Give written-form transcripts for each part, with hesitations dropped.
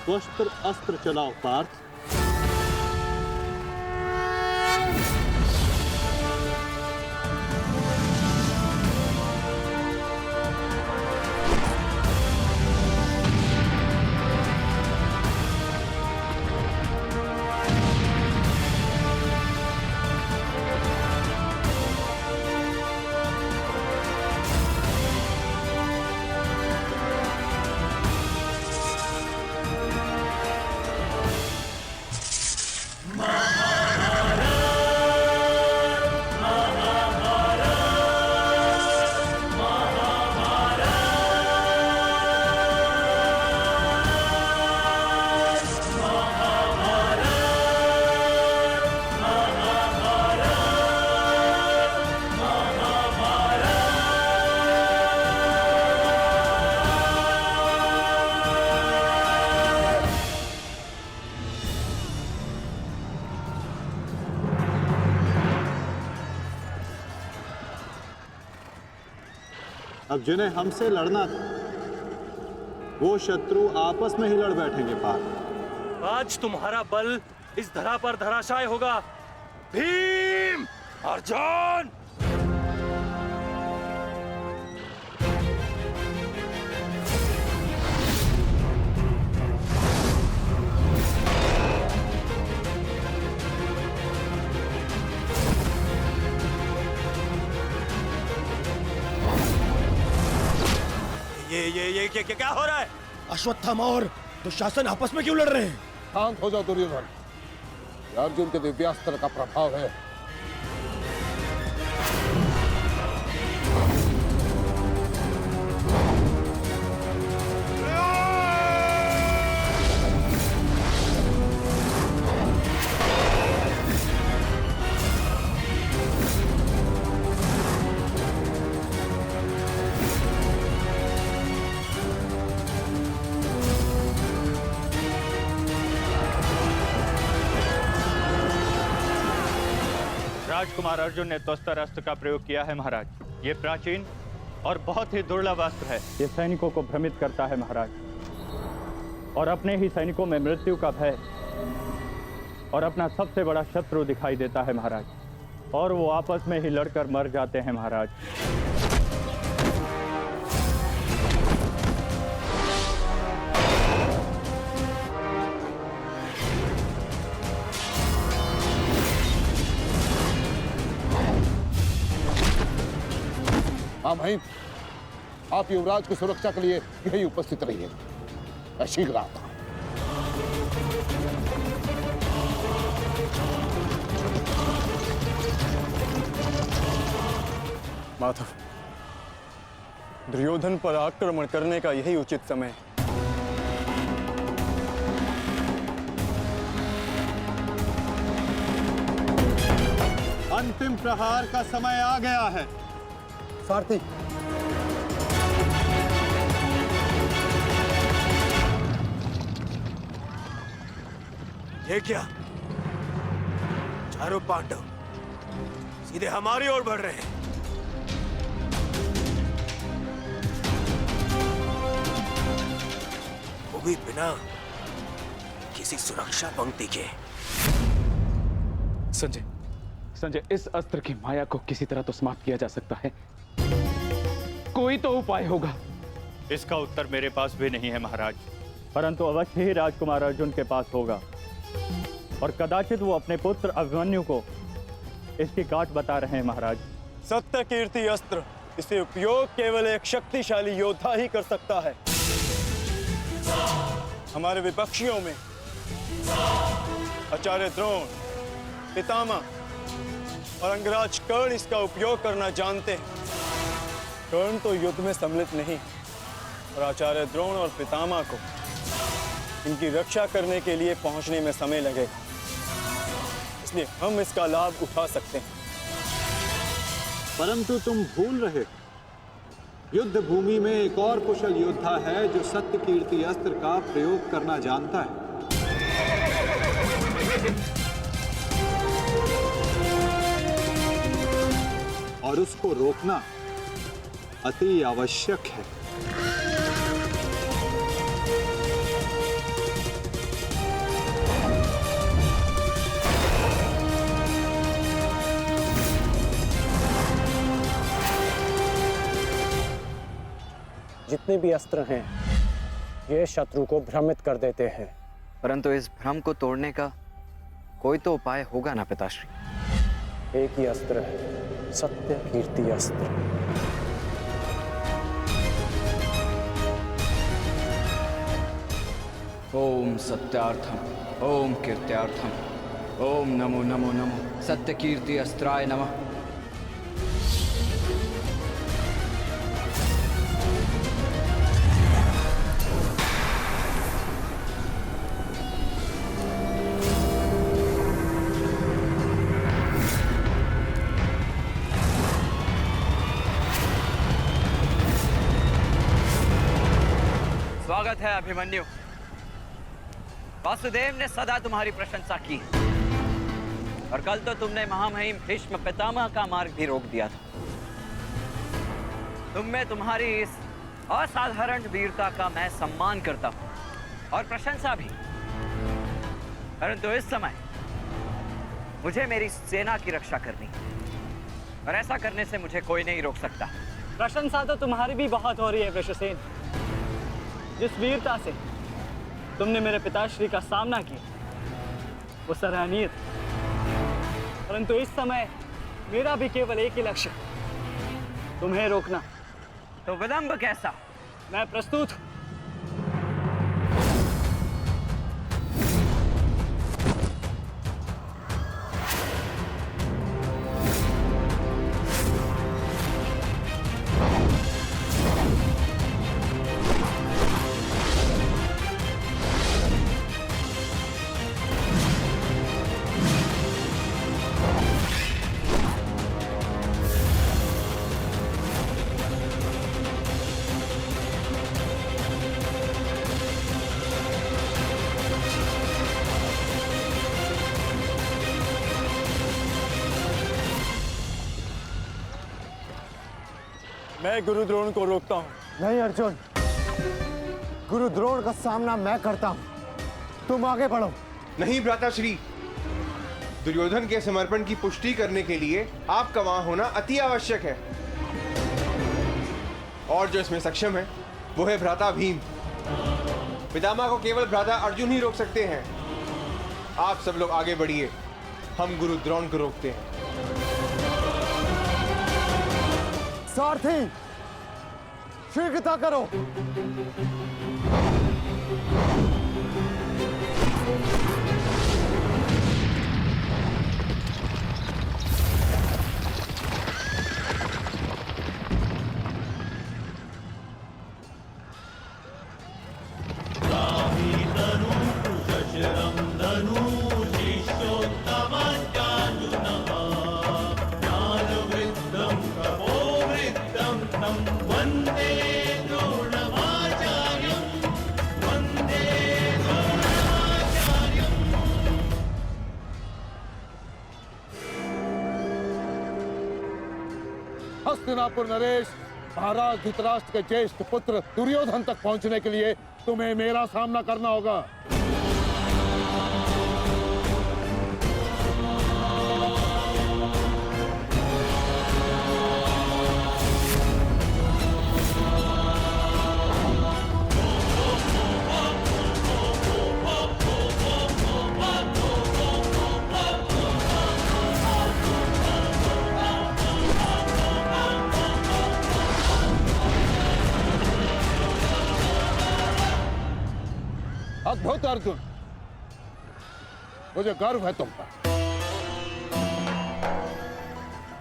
स्वस्त्र अस्त्र चलाओ पार्थ। अब जिन्हें हमसे लड़ना था वो शत्रु आपस में ही लड़ बैठेंगे पार्थ। आज तुम्हारा बल इस धरा पर धराशाय होगा। भीम, अर्जुन! ये क्या हो रहा है? अश्वत्थामा और दुशासन आपस में क्यों लड़ रहे हैं? शांत हो जाओ दुर्योधन, ये अर्जुन के दिव्यास्त्र का प्रभाव है। राजकुमार अर्जुन ने त्वस्त्र अस्त्र का प्रयोग किया है महाराज। ये प्राचीन और बहुत ही दुर्लभ अस्त्र है। ये सैनिकों को भ्रमित करता है महाराज, और अपने ही सैनिकों में मृत्यु का भय और अपना सबसे बड़ा शत्रु दिखाई देता है महाराज, और वो आपस में ही लड़कर मर जाते हैं महाराज। हाँ भाई, आप युवराज की सुरक्षा के लिए यही उपस्थित रहिए। मैं शीघ्र आता हूं। माधव, दुर्योधन पर आक्रमण करने का यही उचित समय है। अंतिम प्रहार का समय आ गया है। सारथी, ये क्या? चारों पांडव सीधे हमारी ओर बढ़ रहे हैं। वो भी बिना किसी सुरक्षा पंक्ति के। संजय, इस अस्त्र की माया को किसी तरह तो समाप्त किया जा सकता है। कोई तो उपाय होगा। इसका उत्तर मेरे पास भी नहीं है महाराज, परंतु अवश्य ही राजकुमार अर्जुन के पास होगा, और कदाचित वो अपने पुत्र अभिमन्यु को इसकी गांठ बता रहे हैं महाराज। सत्य कीर्ति अस्त्र, इसे उपयोग केवल एक शक्तिशाली योद्धा ही कर सकता है। हमारे विपक्षियों में आचार्य द्रोण, पितामह और अंगराज कर्ण इसका उपयोग करना जानते हैं। कर्ण तो युद्ध में सम्मिलित नहीं, और आचार्य द्रोण और पितामह को इनकी रक्षा करने के लिए पहुंचने में समय लगेगा, इसलिए हम इसका लाभ उठा सकते हैं। परंतु तुम भूल रहे, युद्ध भूमि में एक और कुशल योद्धा है जो सत्य कीर्ति अस्त्र का प्रयोग करना जानता है। और उसको रोकना अति आवश्यक है। जितने भी अस्त्र हैं ये शत्रु को भ्रमित कर देते हैं। परंतु इस भ्रम को तोड़ने का कोई तो उपाय होगा ना पिताश्री? एक ही अस्त्र है, सत्य कीर्ति अस्त्र। ओम सत्यार्थम ओम कीर्त्यार्थम ओम नमो नमो नमो सत्य कीर्ति अस्त्राय नमः। स्वागत है अभिमन्यु। वासुदेव ने सदा तुम्हारी प्रशंसा की और कल तो तुमने महामहिम भीष्म पितामह का मार्ग भी रोक दिया था। तुम में तुम्हारी इस असाधारण वीरता का मैं सम्मान करता हूं और प्रशंसा भी। परंतु इस समय मुझे मेरी सेना की रक्षा करनी है और ऐसा करने से मुझे कोई नहीं रोक सकता। प्रशंसा तो तुम्हारी भी बहुत हो रही है वृषसेन। जिस वीरता से तुमने मेरे पिताश्री का सामना किया वो सराहनीय था। परंतु इस समय मेरा भी केवल एक ही लक्ष्य, तुम्हें रोकना। तो विलंब कैसा? मैं प्रस्तुत हूं। मैं गुरु द्रोण को रोकता हूँ। नहीं अर्जुन, गुरु द्रोण का सामना मैं करता हूँ, तुम आगे बढ़ो। नहीं भ्राताश्री, दुर्योधन के समर्पण की पुष्टि करने के लिए आपका वहां होना अति आवश्यक है। और जो इसमें सक्षम है वो है भ्राता भीम। पितामह को केवल भ्राता अर्जुन ही रोक सकते हैं। आप सब लोग आगे बढ़िए, हम गुरु द्रोण को रोकते हैं। सारथी, शीघ्रता करो। हस्तिनापुर नरेश, महाराज धृतराष्ट्र के ज्येष्ठ पुत्र दुर्योधन तक पहुंचने के लिए तुम्हें मेरा सामना करना होगा। अद्भुत अर्जुन, मुझे गर्व है तुम पर।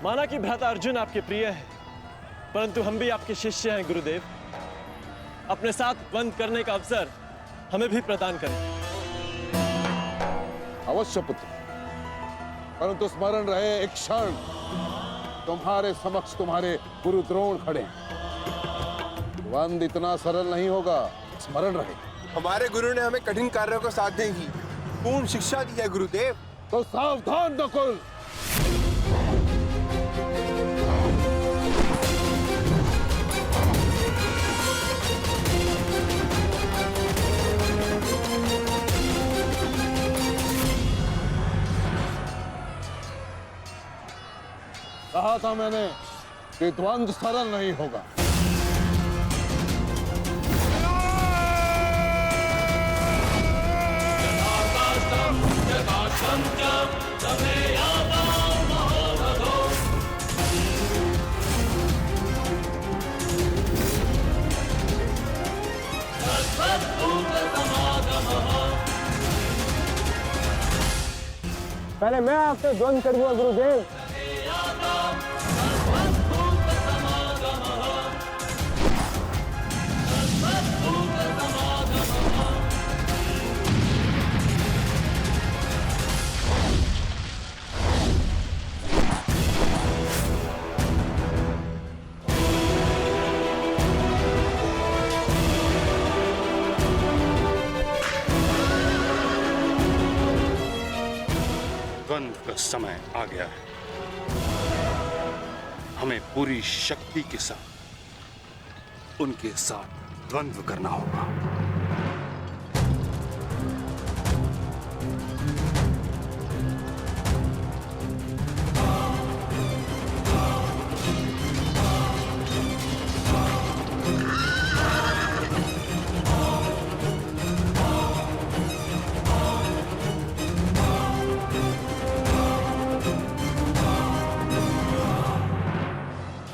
माना कि भ्राता अर्जुन आपके प्रिय है, परंतु हम भी आपके शिष्य हैं गुरुदेव। अपने साथ बंद करने का अवसर हमें भी प्रदान करें। अवश्य पुत्र, परंतु स्मरण रहे एक क्षण तुम्हारे समक्ष तुम्हारे गुरु द्रोण खड़े हैं। बंद इतना सरल नहीं होगा, स्मरण रहे। हमारे गुरु ने हमें कठिन कार्यों को साधने की पूर्ण शिक्षा दी है गुरुदेव। तो सावधान नकुल। कहा था मैंने कि द्वंद्व सरल नहीं होगा। पहले मैं आपसे द्वंद करूंगा गुरुदेव। द्वंद्व का समय आ गया है। हमें पूरी शक्ति के साथ उनके साथ द्वंद्व करना होगा।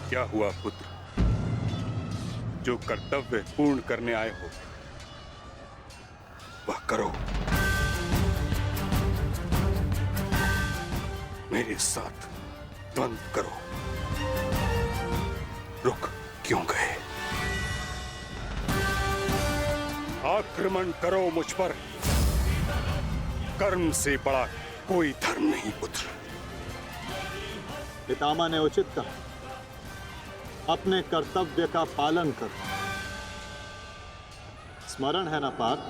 क्या हुआ पुत्र? जो कर्तव्य पूर्ण करने आए हो वह करो। मेरे साथ द्वंद्व करो। रुक क्यों गए? आक्रमण करो मुझ पर। कर्म से बड़ा कोई धर्म नहीं पुत्र। पितामह ने उचित कहा, अपने कर्तव्य का पालन कर। स्मरण है ना पार्थ,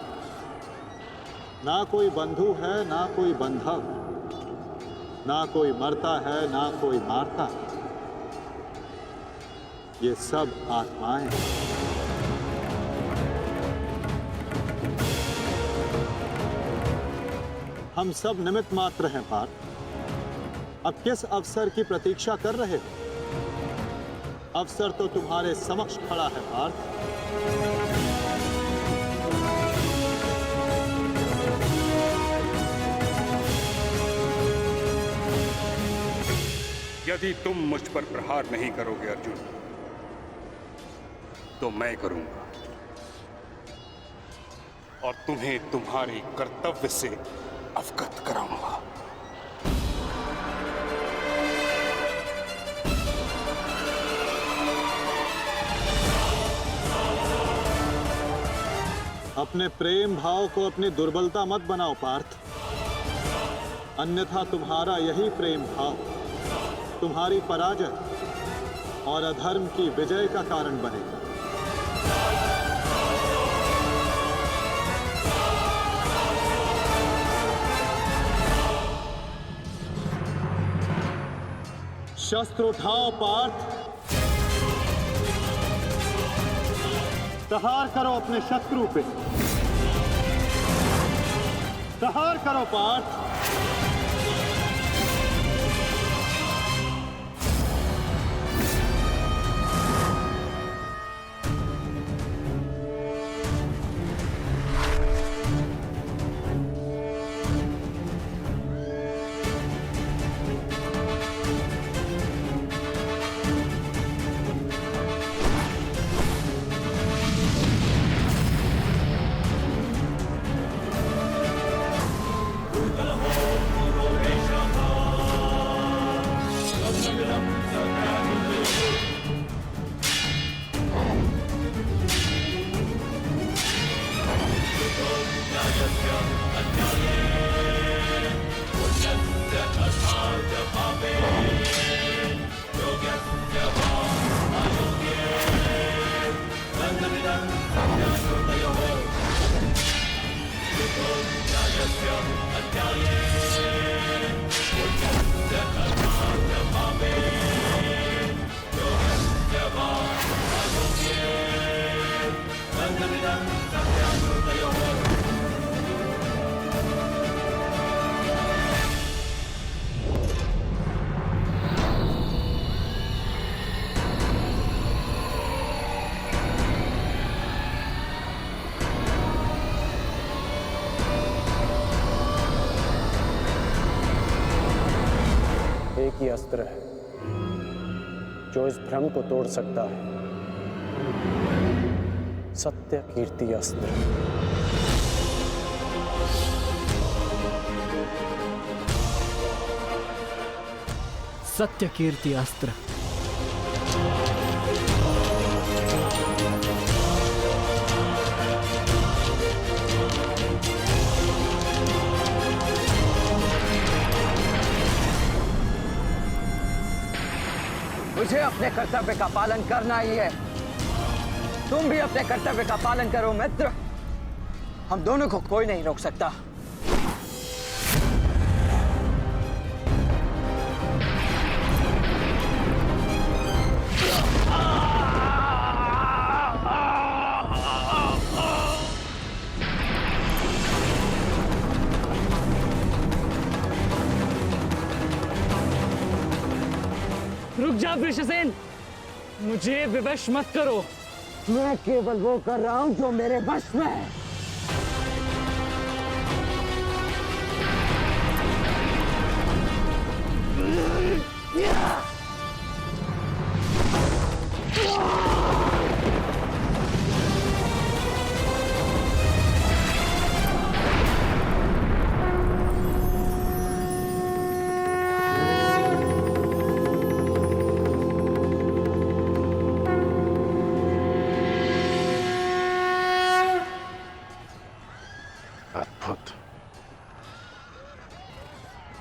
ना कोई बंधु है ना कोई बंधव, ना कोई मरता है ना कोई मारता है, ये सब आत्माएं हैं। हम सब निमित्त मात्र हैं पार्थ। अब किस अवसर की प्रतीक्षा कर रहे हो? अवसर तो तुम्हारे समक्ष खड़ा है पार्थ। यदि तुम मुझ पर प्रहार नहीं करोगे अर्जुन, तो मैं करूंगा और तुम्हें तुम्हारे कर्तव्य से अवगत कराऊंगा। अपने प्रेम भाव को अपनी दुर्बलता मत बनाओ पार्थ, अन्यथा तुम्हारा यही प्रेम भाव तुम्हारी पराजय और अधर्म की विजय का कारण बनेगा। शस्त्र उठाओ पार्थ, प्रहार करो अपने शत्रु पे। प्रहार करो पार्थ। एक ही अस्त्र है जो इस भ्रम को तोड़ सकता है, सत्य कीर्ति अस्त्र। सत्य कीर्ति अस्त्र। मुझे अपने कर्तव्य का पालन करना ही है। तुम भी अपने कर्तव्य का पालन करो मित्र। हम दोनों को कोई नहीं रोक सकता। रुक जा वृषसेन, मुझे विवश मत करो। मैं केवल वो कर रहा हूं जो मेरे वश में है। अद्भुत।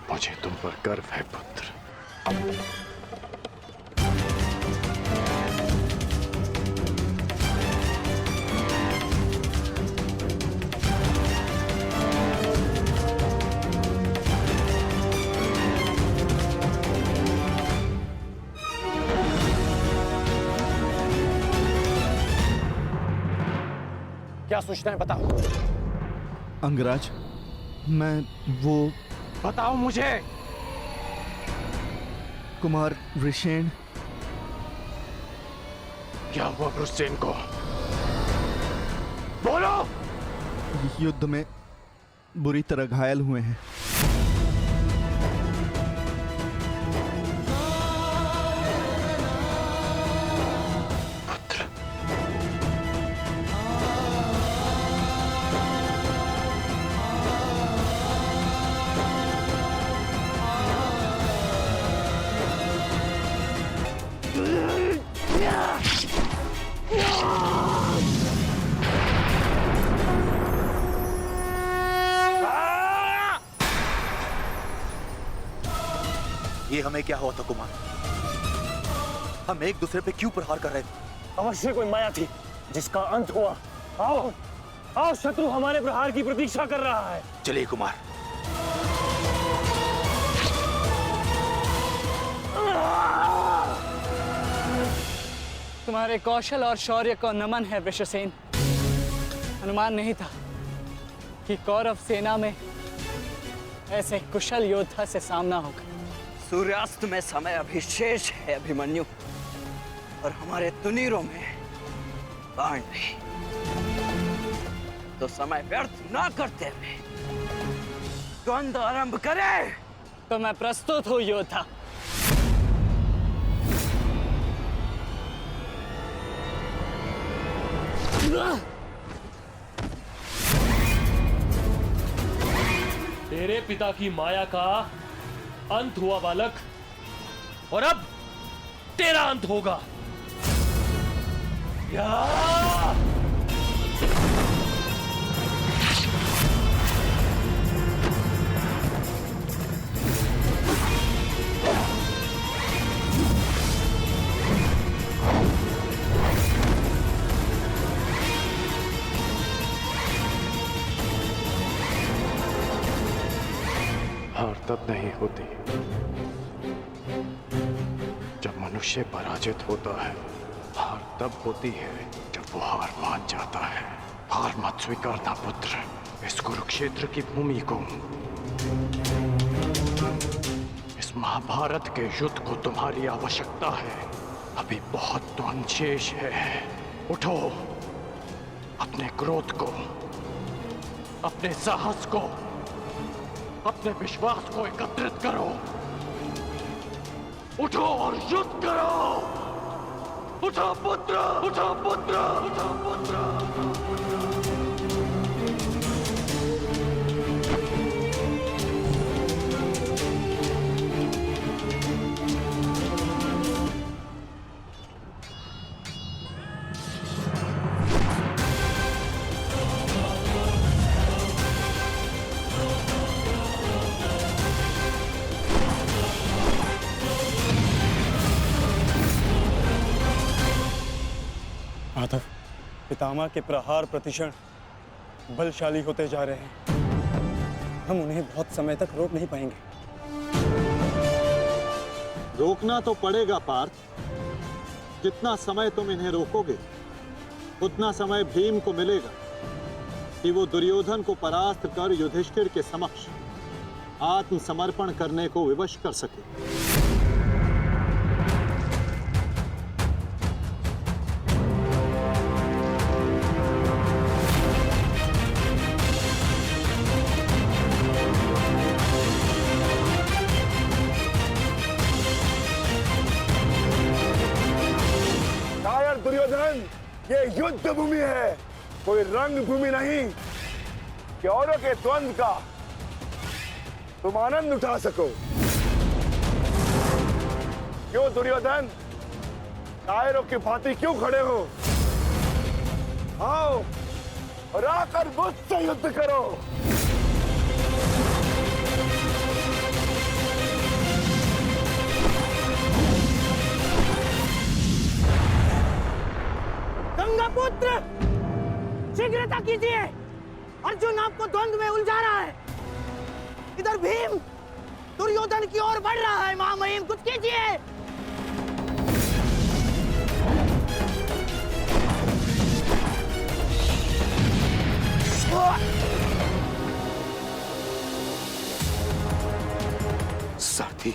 मुझे तुम पर गर्व है पुत्र। क्या सूचना है बताओ। अंगराज, मैं वो बताओ मुझे। कुमार ऋषेण। क्या हुआ वृषसेन को? बोलो। युद्ध में बुरी तरह घायल हुए हैं। ये हमें क्या हुआ था कुमार? हम एक दूसरे पे क्यों प्रहार कर रहे थे? अवश्य कोई माया थी जिसका अंत हुआ। आओ आओ, शत्रु हमारे प्रहार की प्रतीक्षा कर रहा है। चलिए कुमार। तुम्हारे कौशल और शौर्य को नमन है वृषसेन। अनुमान नहीं था कि कौरव सेना में ऐसे कुशल योद्धा से सामना होगा। सूर्यास्त में समय अभी शेष है अभिमन्यु, और हमारे तुनीरों में बाण नहीं। तो समय व्यर्थ ना करते हुए द्वंद्व आरंभ करें। तो मैं प्रस्तुत हूं योद्धा। तेरे पिता की माया का अंत हुआ बालक, और अब तेरा अंत होगा। हार तब नहीं होती जब मनुष्य पराजित होता है। हार तब होती है जब वो हार मान जाता है। हार मत स्वीकारना पुत्र। इस कुरुक्षेत्र की भूमि को, इस महाभारत के युद्ध को तुम्हारी आवश्यकता है। अभी बहुत तो शेष है। उठो, अपने क्रोध को, अपने साहस को, अपने विश्वास को एकत्रित करो। उठो और युद्ध करो। उठो पुत्र, उठो पुत्र, उठो पुत्र। पितामह के प्रहार प्रतिक्षण बलशाली होते जा रहे हैं। हम उन्हें बहुत समय तक रोक नहीं पाएंगे। रोकना तो पड़ेगा पार्थ। जितना समय तुम इन्हें रोकोगे उतना समय भीम को मिलेगा कि वो दुर्योधन को परास्त कर युधिष्ठिर के समक्ष आत्मसमर्पण करने को विवश कर सके। दुर्योधन, ये युद्ध भूमि है, कोई रंग भूमि नहीं कि औरों के द्वंद का तुम आनंद उठा सको। क्यों दुर्योधन, कायरों की भांति क्यों खड़े हो? आओ और आकर मुझसे युद्ध करो। गंगापुत्र, शीघ्रता कीजिए, अर्जुन आपको द्वंद्व में उलझा रहा है। इधर भीम दुर्योधन की ओर बढ़ रहा है। महामहिम, कुछ कीजिए। साथी,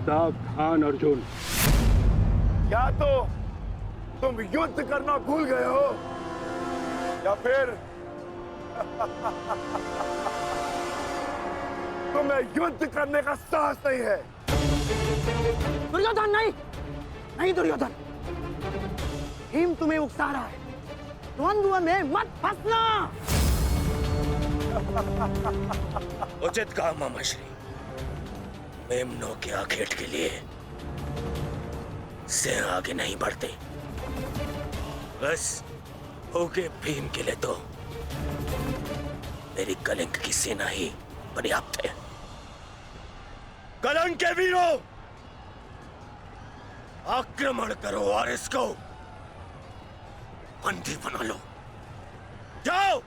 सावधान अर्जुन, या तो तुम युद्ध करना भूल गए हो या फिर तुम्हें युद्ध करने का साहस नहीं है। दुर्योधन, नहीं नहीं दुर्योधन, भीम तुम्हें उकसा रहा है। द्वंद्व में मत फंसना। उचित कहा मामाश्री। मेमनों के आखेट के लिए से आगे नहीं बढ़ते, बस होगे भीम के लिए तो मेरी कलिंग की सेना ही पर्याप्त है। कलंक के वीरों, आक्रमण करो और इसको बंदी बना लो। जाओ।